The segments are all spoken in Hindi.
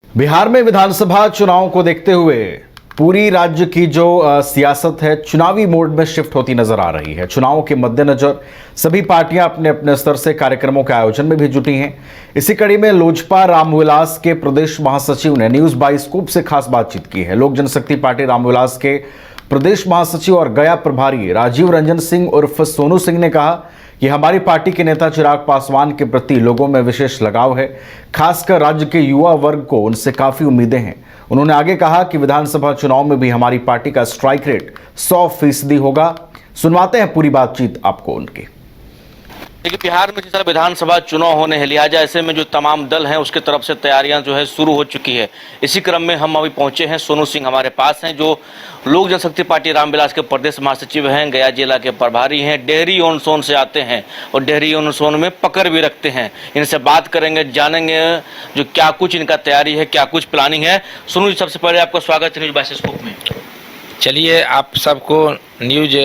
बिहार में विधानसभा चुनाव को देखते हुए पूरी राज्य की जो सियासत है चुनावी मोड में शिफ्ट होती नजर आ रही है। चुनाव के मद्देनजर सभी पार्टियां अपने अपने स्तर से कार्यक्रमों के आयोजन में भी जुटी हैं। इसी कड़ी में लोजपा रामविलास के प्रदेश महासचिव ने न्यूज बाइस्कोप से खास बातचीत की है। लोक जनशक्ति पार्टी रामविलास के प्रदेश महासचिव और गया प्रभारी राजीव रंजन सिंह उर्फ सोनू सिंह ने कहा कि हमारी पार्टी के नेता चिराग पासवान के प्रति लोगों में विशेष लगाव है, खासकर राज्य के युवा वर्ग को उनसे काफी उम्मीदें हैं। उन्होंने आगे कहा कि विधानसभा चुनाव में भी हमारी पार्टी का स्ट्राइक रेट 100% होगा। सुनवाते हैं पूरी बातचीत आपको उनकी। देखिए, बिहार में जिस तरह विधानसभा चुनाव होने हैं, लिहाजा ऐसे में जो तमाम दल हैं उसके तरफ से तैयारियां जो है शुरू हो चुकी है। इसी क्रम में हम अभी पहुंचे हैं, सोनू सिंह हमारे पास हैं जो लोक जनशक्ति पार्टी रामविलास के प्रदेश महासचिव हैं, गया जिला के प्रभारी हैं, डेहरी ऑन सोन से आते हैं और डेहरी ऑन सोन में पकड़ भी रखते हैं। इनसे बात करेंगे, जानेंगे जो क्या कुछ इनका तैयारी है, क्या कुछ प्लानिंग है। सोनू जी, सबसे पहले आपका स्वागत है न्यूज बाइस्कोप में। चलिए, आप सबको न्यूज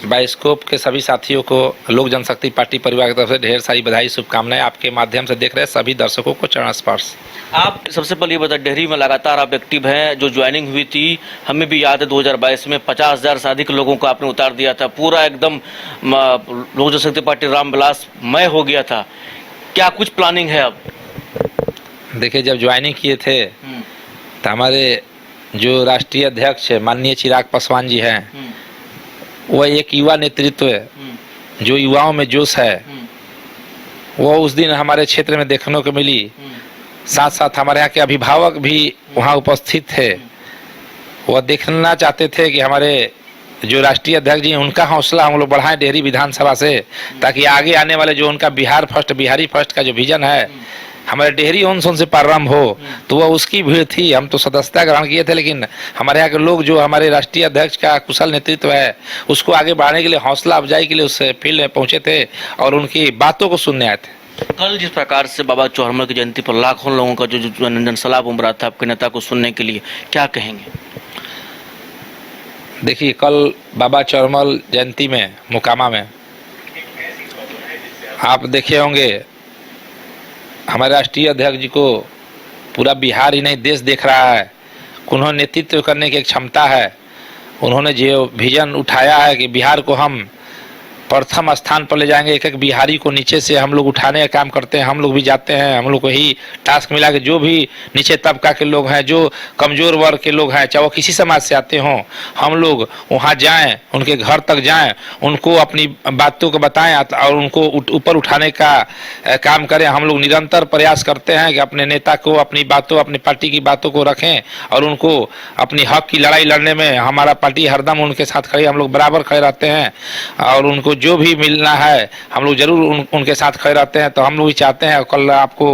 बाइस्कोप के सभी साथियों को लोक जनशक्ति पार्टी परिवार की तरफ से ढेर सारी बधाई, शुभकामनाएं। आपके माध्यम से देख रहे सभी दर्शकों को चरण स्पर्श। आप सबसे पहले ये बता, डेहरी में लगातार आप एक्टिव हैं, जो ज्वाइनिंग हुई थी हमें भी याद है 2022 में 50,000 से अधिक लोगों को आपने उतार दिया था, पूरा एकदम लोक जनशक्ति पार्टी रामविलास मय हो गया था। क्या कुछ प्लानिंग है अब? देखिए, जब ज्वाइनिंग किए थे तो हमारे जो राष्ट्रीय अध्यक्ष माननीय चिराग पासवान जी हैं, वह एक युवा नेतृत्व है, जो युवाओं में जोश है, वो उस दिन हमारे क्षेत्र में देखने को मिली। साथ साथ हमारे यहाँ के अभिभावक भी वहाँ उपस्थित थे। वह देखना चाहते थे कि हमारे जो राष्ट्रीय अध्यक्ष जी उनका हौसला हम लोग बढ़ाएं डेहरी विधानसभा से, ताकि आगे आने वाले जो उनका बिहारी फर्स्ट का जो विजन है हमारे डेहरी ऑन सोन से प्रारंभ हो, तो वह उसकी भीड़ थी। हम तो सदस्यता ग्रहण किए थे, लेकिन हमारे यहाँ के लोग जो हमारे राष्ट्रीय अध्यक्ष का कुशल नेतृत्व है उसको आगे बढ़ाने के लिए, हौसला अफजाई के लिए उस फील्ड में पहुंचे थे और उनकी बातों को सुनने आए थे। कल जिस प्रकार से बाबा चौरमल की जयंती पर लाखों लोगों का जो जनसैलाब उमड़ा था आपके नेता को सुनने के लिए, क्या कहेंगे? देखिए, कल बाबा चौरमल जयंती में मोकामा में आप देखे होंगे, हमारे राष्ट्रीय अध्यक्ष जी को पूरा बिहार ही नहीं देश देख रहा है। उन्होंने नेतृत्व करने की एक क्षमता है। उन्होंने जो विजन उठाया है कि बिहार को हम प्रथम स्थान पर ले जाएंगे, एक एक बिहारी को नीचे से हम लोग उठाने का काम करते हैं। हम लोग भी जाते हैं, हम लोग को ही टास्क मिला कि जो भी नीचे तबका के लोग हैं, जो कमज़ोर वर्ग के लोग हैं, चाहे वो किसी समाज से आते हों, हम लोग वहाँ जाएं, उनके घर तक जाएं, उनको अपनी बातों को बताएं और उनको ऊपर उठाने का काम करें। हम लोग निरंतर प्रयास करते हैं कि अपने नेता को अपनी बातों, अपनी पार्टी की बातों को रखें और उनको अपनी हक की लड़ाई लड़ने में हमारा पार्टी हरदम उनके साथ खड़ी, हम लोग बराबर खड़े रहते हैं और उनको जो भी मिलना है हम लोग जरूर उनके साथ खड़े रहते हैं। तो हम लोग भी चाहते हैं कल आपको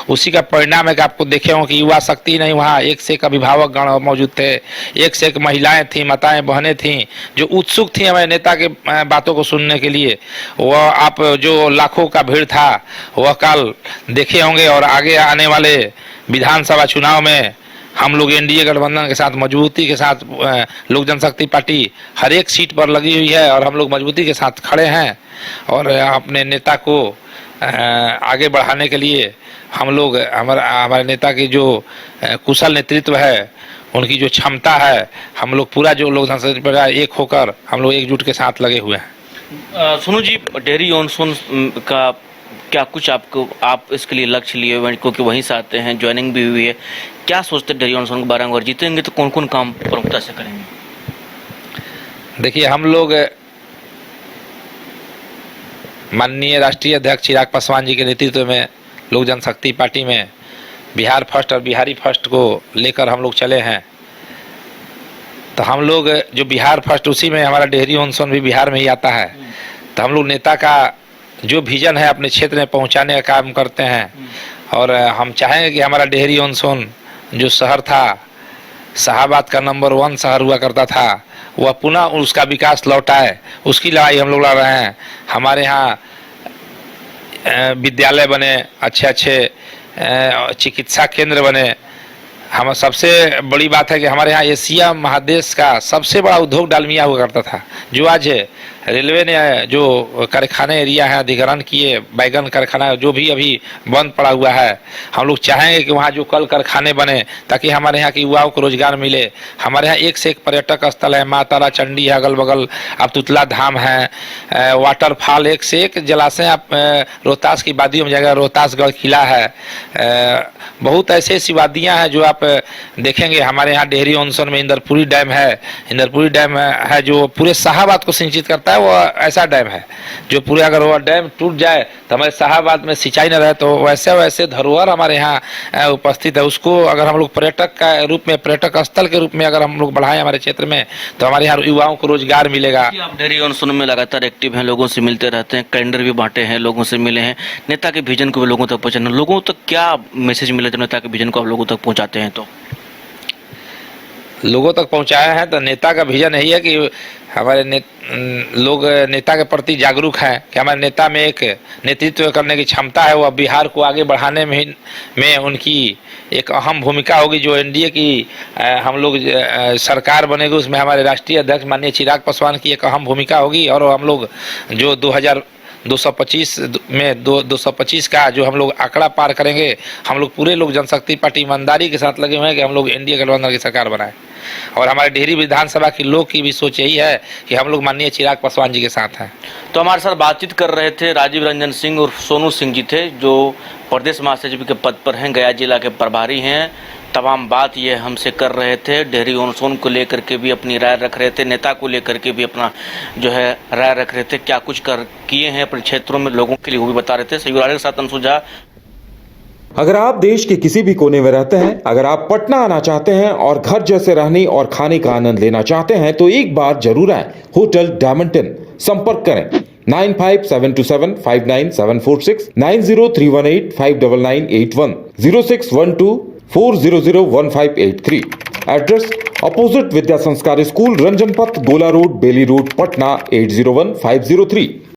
उसी का परिणाम है कि आपको देखे हो कि युवा शक्ति नहीं, वहाँ एक से एक अभिभावक गण मौजूद थे, एक से एक महिलाएं थी, माताएं बहनें थीं जो उत्सुक थी हमारे नेता के बातों को सुनने के लिए। वह आप जो लाखों का भीड़ था वह कल देखे होंगे और आगे आने वाले विधानसभा चुनाव में हम लोग एनडीए गठबंधन के साथ मजबूती के साथ लोक जनशक्ति पार्टी हर एक सीट पर लगी हुई है और हम लोग मजबूती के साथ खड़े हैं और अपने नेता को आगे बढ़ाने के लिए हम लोग हमारे नेता की जो कुशल नेतृत्व है, उनकी जो क्षमता है, हम लोग पूरा जो लोक जनशक्ति पार्टी एक होकर हम लोग एकजुट के साथ लगे हुए हैं। सोनू जी, डेहरी ऑन सोन का क्या कुछ आप इसके लिए लक्ष्य लिए हुए, क्योंकि वहीं से आते हैं, ज्वाइनिंग भी हुई है, क्या सोचते हैं डेहरी ऑन सोन के बारे में? अगर जीतेंगे तो कौन कौन काम प्रमुखता से करेंगे? देखिए, हम लोग माननीय राष्ट्रीय अध्यक्ष चिराग पासवान जी के नेतृत्व में लोक जनशक्ति पार्टी में बिहार फर्स्ट और बिहारी फर्स्ट को लेकर हम लोग चले हैं। तो हम लोग जो बिहार फर्स्ट, उसी में हमारा डेहरी ऑन सोन भी बिहार में ही आता है। तो हम लोग नेता का जो विजन है अपने क्षेत्र में पहुंचाने का काम करते हैं और हम चाहेंगे कि हमारा डेहरी ऑन सोन जो शहर था, शाहाबाद का नंबर 1 शहर हुआ करता था, वह पुनः उसका विकास लौटा है, उसकी लड़ाई हम लोग लड़ रहे हैं। हमारे यहाँ विद्यालय बने, अच्छे अच्छे चिकित्सा केंद्र बने। हम सबसे बड़ी बात है कि हमारे यहाँ एशिया महादेश का सबसे बड़ा उद्योग डालमिया हुआ करता था, जो आज रेलवे ने जो कारखाने एरिया है अधिग्रहण किए, बैगन कारखाना जो भी अभी बंद पड़ा हुआ है, हम लोग चाहेंगे कि वहाँ जो कल कारखाने बने ताकि हमारे यहाँ के युवाओं को रोजगार मिले। हमारे यहाँ एक से एक पर्यटक स्थल है, माँ तारा चंडी है अगल बगल, अब तुतला धाम है, वाटरफॉल एक से एक जलाशय, आप रोहतास की वादियों में जाएगा, रोहतासगढ़ किला है, बहुत ऐसे ऐसी वादियाँ हैं जो आप देखेंगे। हमारे यहाँ डेहरी ऑनसन में इंदरपुरी डैम है, इंदरपुरी डैम है जो पूरे शाहाबाद को सिंचित करता है। वो ऐसा डैम है जो पूरे, अगर वो डैम टूट जाए तो हमारे शाहाबाद में सिंचाई न रहे, तो वैसे वैसे धरोहर हमारे यहाँ उपस्थित है। उसको अगर हम लोग पर्यटक का रूप में, पर्यटक स्थल के रूप में अगर हम लोग बढ़ाएं हमारे क्षेत्र में, तो हमारे यहाँ युवाओं को रोजगार मिलेगा। आप डेहरी ऑनसन में लगातार एक्टिव हैं, लोगों से मिलते रहते हैं, कैलेंडर भी बांटे हैं, लोगों से मिले हैं, नेता के विजन को भी लोगों तक पहुँचाना, लोगों तक क्या मैसेज मिला जब नेता के विजन को आप लोगों तक पहुँचाते हैं? तो लोगों तक पहुंचाया है तो नेता का विजन यही है कि हमारे लोग नेता के प्रति जागरूक हैं कि हमारे नेता में एक नेतृत्व करने की क्षमता है। वह बिहार को आगे बढ़ाने में उनकी एक अहम भूमिका होगी। जो एनडीए की हम लोग सरकार बनेगी उसमें हमारे राष्ट्रीय अध्यक्ष माननीय चिराग पासवान की एक अहम भूमिका होगी। और हम लोग जो 225 में 225 का जो हम लोग आंकड़ा पार करेंगे, हम लोग पूरे लोग जनशक्ति पार्टी ईमानदारी के साथ लगे हुए हैं कि हम लोग एनडीए गठबंधन की सरकार बनाएं। और हमारे डेहरी विधानसभा के लोग की भी सोच यही है कि हम लोग माननीय चिराग पासवान जी के साथ हैं। तो हमारे साथ बातचीत कर रहे थे राजीव रंजन सिंह और सोनू सिंह जी थे, जो प्रदेश महासचिव के पद पर हैं, गया जिला के प्रभारी हैं। तमाम बात ये हमसे कर रहे थे, डेहरी ऑनसन को लेकर के भी अपनी राय रख रहे थे, नेता को लेकर के भी अपना जो है राय रख रहे थे, क्या कुछ किए हैं अपने क्षेत्रों में लोगों के लिए वो भी बता रहे थे। सहयोग के साथ अंशु झा। अगर आप देश के किसी भी कोने में रहते हैं, अगर आप पटना आना चाहते हैं और घर जैसे रहने और खाने का आनंद लेना चाहते हैं, तो एक बार जरूर आए होटल डायमंड इन। संपर्क करें 9572759746, 9031859981, 0612400153। एड्रेस अपोजिट विद्या संस्कार स्कूल, रंजन पथ, गोला रोड, बेली रोड, पटना 801503।